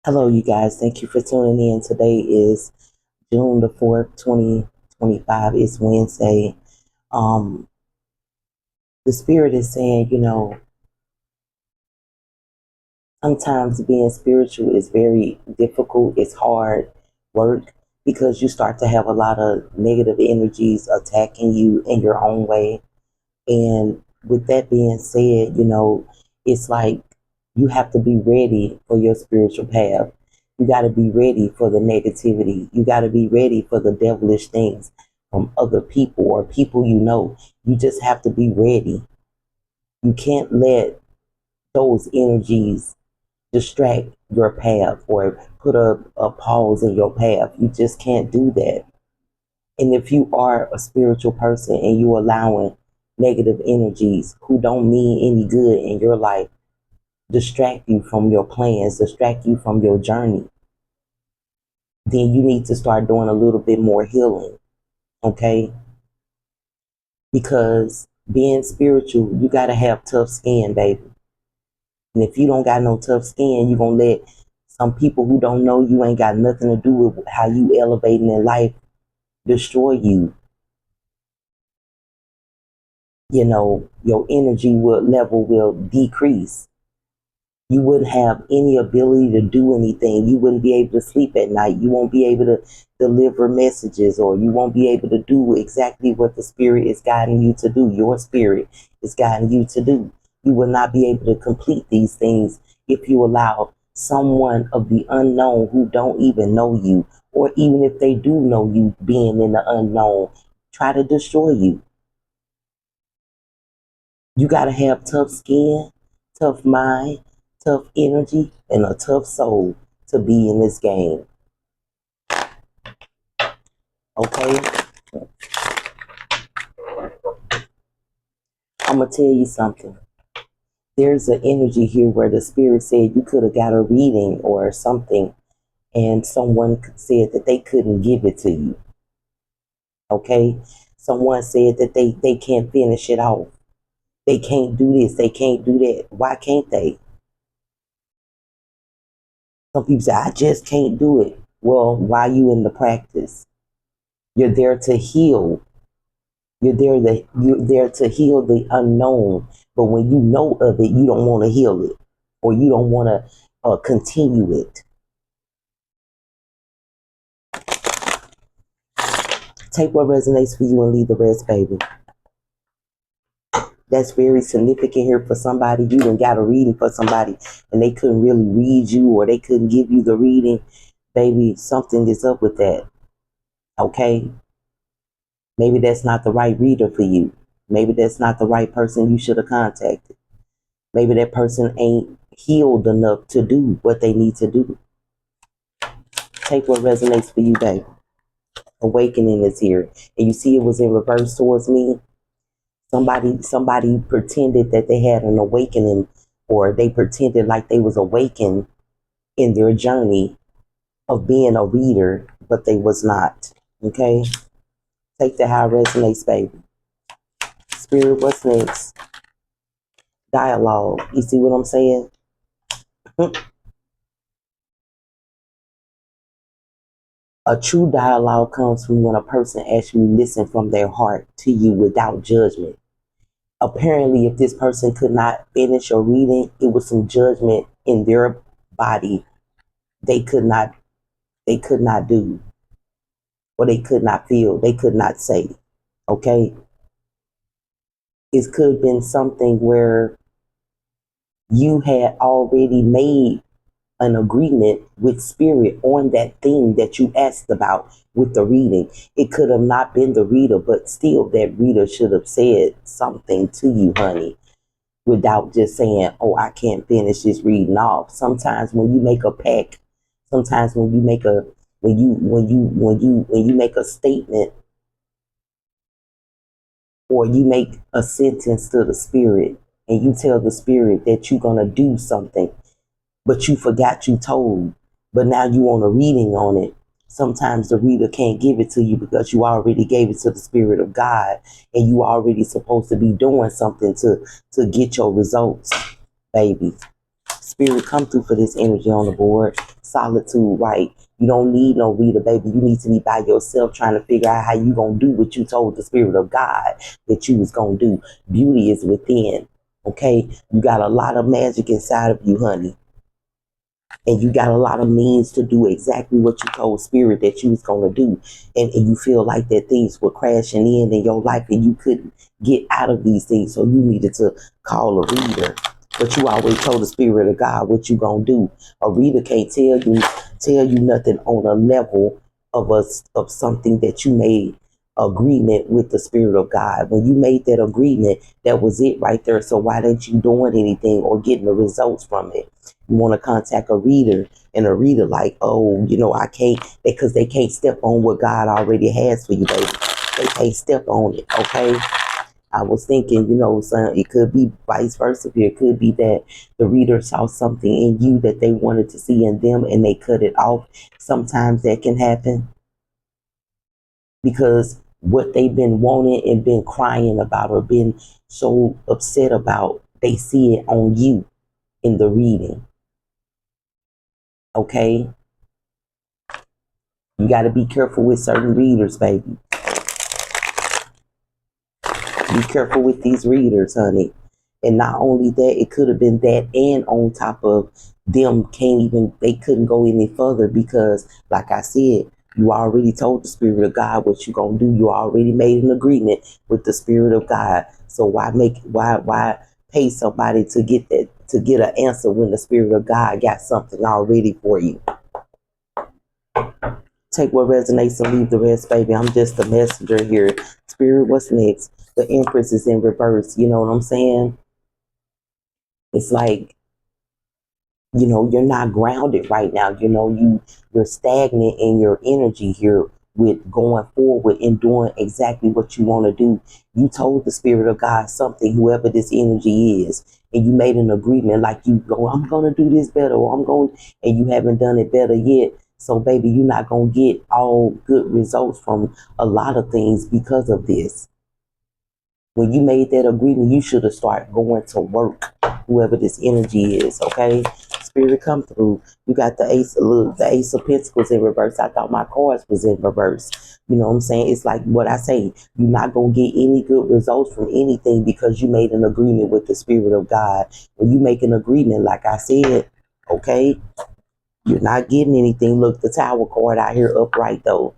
Hello, you guys. Thank you for tuning in. Today is June the 4th, 2025. It's Wednesday. Um, the Spirit is saying, sometimes being spiritual is very difficult. It's hard work because you start to have a lot of negative energies attacking you in your own way. And with that being said, it's like you have to be ready for your spiritual path. You got to be ready for the negativity. You got to be ready for the devilish things from other people or people you know. You just have to be ready. You can't let those energies distract your path or put a pause in your path. You just can't do that. And if you are a spiritual person and you allowing negative energies who don't mean any good in your life distract you from your plans, distract you from your journey, then you need to start doing a little bit more healing, okay? Because being spiritual, you got to have tough skin, baby. And if you don't got no tough skin, you're going to let some people who don't know you ain't got nothing to do with how you elevating in life destroy you. Your energy level will decrease. You wouldn't have any ability to do anything. You wouldn't be able to sleep at night. You won't be able to deliver messages, or you won't be able to do exactly what the spirit is guiding you to do. Your spirit is guiding you to do. You will not be able to complete these things if you allow someone of the unknown who don't even know you, or even if they do know you, being in the unknown, try to destroy you. You got to have tough skin, tough mind, tough energy, and a tough soul to be in this game. Okay? I'm going to tell you something. There's an energy here where the spirit said you could have got a reading or something, and someone said that they couldn't give it to you. Okay? Someone said that they can't finish it off. They can't do this. They can't do that. Why can't they? Some people say, I just can't do it. Well, why are you in the practice? You're there to heal. You're there to heal the unknown. But when you know of it, you don't want to heal it, or you don't want to continue it. Take what resonates for you and leave the rest, baby. That's very significant here for somebody. You done got a reading for somebody and they couldn't really read you, or they couldn't give you the reading. Baby, something is up with that. Okay? Maybe that's not the right reader for you. Maybe that's not the right person you should have contacted. Maybe that person ain't healed enough to do what they need to do. Take what resonates for you, baby. Awakening is here. And you see it was in reverse towards me. Somebody pretended that they had an awakening, or they pretended like they was awakened in their journey of being a reader, but they was not. Okay? Take the how it resonates, baby. Spirit, what's next? Dialogue. You see what I'm saying? A true dialogue comes from when a person actually listens from their heart to you without judgment. Apparently, if this person could not finish a reading, it was some judgment in their body they could not do, or they could not feel, they could not say. Okay? It could have been something where you had already made an agreement with spirit on that thing that you asked about with the reading. It could have not been the reader, but still that reader should have said something to you, honey, without just saying, oh, I can't finish this reading off. Sometimes when you make a pact, sometimes when you make a when you make a statement, or you make a sentence to the spirit, and you tell the spirit that you're gonna do something, but you forgot you told, but now you want a reading on it. Sometimes the reader can't give it to you because you already gave it to the spirit of God, and you already supposed to be doing something to get your results, baby. Spirit, come through for this energy on the board. Solitude, right? You don't need no reader, baby. You need to be by yourself trying to figure out how you going to do what you told the Spirit of God that you was going to do. Beauty is within, okay? You got a lot of magic inside of you, honey. And you got a lot of means to do exactly what you told Spirit that you was going to do. And you feel like that things were crashing in your life and you couldn't get out of these things. So you needed to call a reader. But you always told the Spirit of God what you going to do. A reader can't tell you nothing on a level of something that you made agreement with the Spirit of God. When you made that agreement, that was it right there. So why didn't you doing anything or getting the results from it? You want to contact a reader, and a reader like, oh, I can't, because they can't step on what God already has for you, baby. They can't step on it, okay? I was thinking, son, it could be vice versa here. It could be that the reader saw something in you that they wanted to see in them and they cut it off. Sometimes that can happen because what they've been wanting and been crying about or been so upset about, they see it on you in the reading. Okay? You got to be careful with certain readers, baby. Be careful with these readers, honey. And not only that, it could have been that, and on top of them, they couldn't go any further because, like I said, you already told the Spirit of God what you're going to do. You already made an agreement with the Spirit of God. So why pay somebody to get an answer when the Spirit of God got something already for you? Take what resonates and leave the rest, baby. I'm just a messenger here. Spirit, what's next? The Empress is in reverse. You know what I'm saying? It's like, you're not grounded right now. You're stagnant in your energy here with going forward and doing exactly what you want to do. You told the Spirit of God something, whoever this energy is, and you made an agreement like I'm going to do this better, and you haven't done it better yet. So, baby, you're not going to get all good results from a lot of things because of this. When you made that agreement, you should have started going to work, whoever this energy is, okay? Spirit, come through. You got the Ace of Pentacles in reverse. I thought my cards was in reverse. You know what I'm saying? It's like what I say. You're not going to get any good results from anything because you made an agreement with the Spirit of God. When you make an agreement, like I said, okay, you're not getting anything. Look, the Tower card out here upright, though.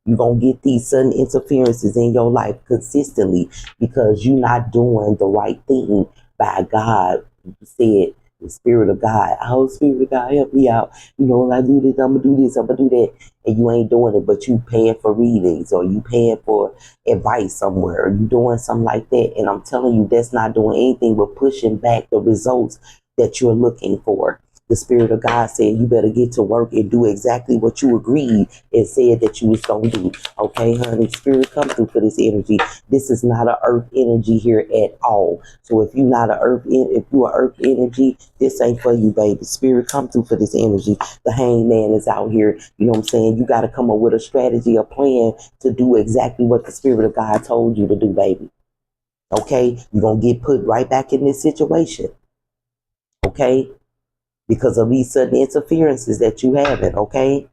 You're going to get these sudden interferences in your life consistently because you're not doing the right thing by God. You said, the Spirit of God, oh, Spirit of God, help me out. When I do this, I'm going to do this, I'm going to do that. And you ain't doing it, but you paying for readings or you paying for advice somewhere or you doing something like that. And I'm telling you, that's not doing anything but pushing back the results that you're looking for. The Spirit of God said you better get to work and do exactly what you agreed and said that you was going to do. Okay, honey, Spirit, come through for this energy. This is not an earth energy here at all. So if you're not if you're earth energy, this ain't for you, baby. Spirit, come through for this energy. The Hangman is out here. You know what I'm saying? You got to come up with a strategy, a plan to do exactly what the Spirit of God told you to do, baby. Okay, you're going to get put right back in this situation. Okay? Because of these sudden interferences that you having, okay?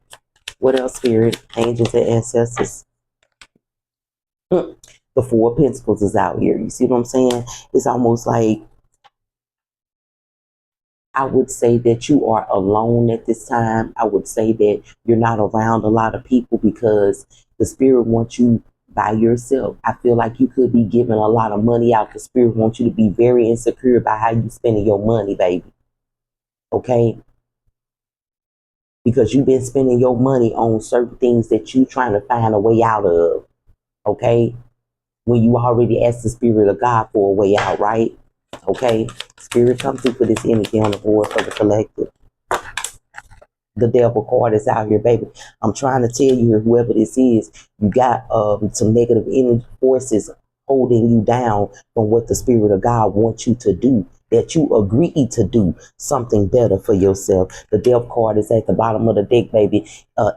What else, Spirit? Angels and ancestors. The Four of Pentacles is out here. You see what I'm saying? It's almost like I would say that you are alone at this time. I would say that you're not around a lot of people because the Spirit wants you by yourself. I feel like you could be giving a lot of money out. The Spirit wants you to be very insecure about how you spending your money, baby. Okay? Because you've been spending your money on certain things that you trying to find a way out of, okay? When you already asked the Spirit of God for a way out, right? Okay? Spirit, come through for this energy on the board for the collective. The Devil card is out here, baby. I'm trying to tell you, whoever this is, you got some negative energy forces holding you down from what the Spirit of God wants you to do, that you agreed to do something better for yourself. The Death card is at the bottom of the deck, baby.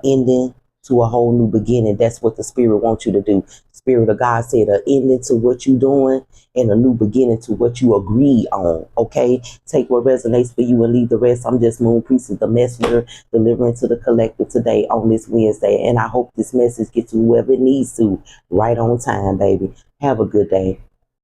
Ending to a whole new beginning. That's what the Spirit wants you to do. Spirit of God said an ending to what you're doing and a new beginning to what you agree on. Okay, take what resonates for you and leave the rest. I'm just Moon Priestess, the messenger, delivering to the collective today on this Wednesday. And I hope this message gets to whoever it needs to right on time, baby. Have a good day.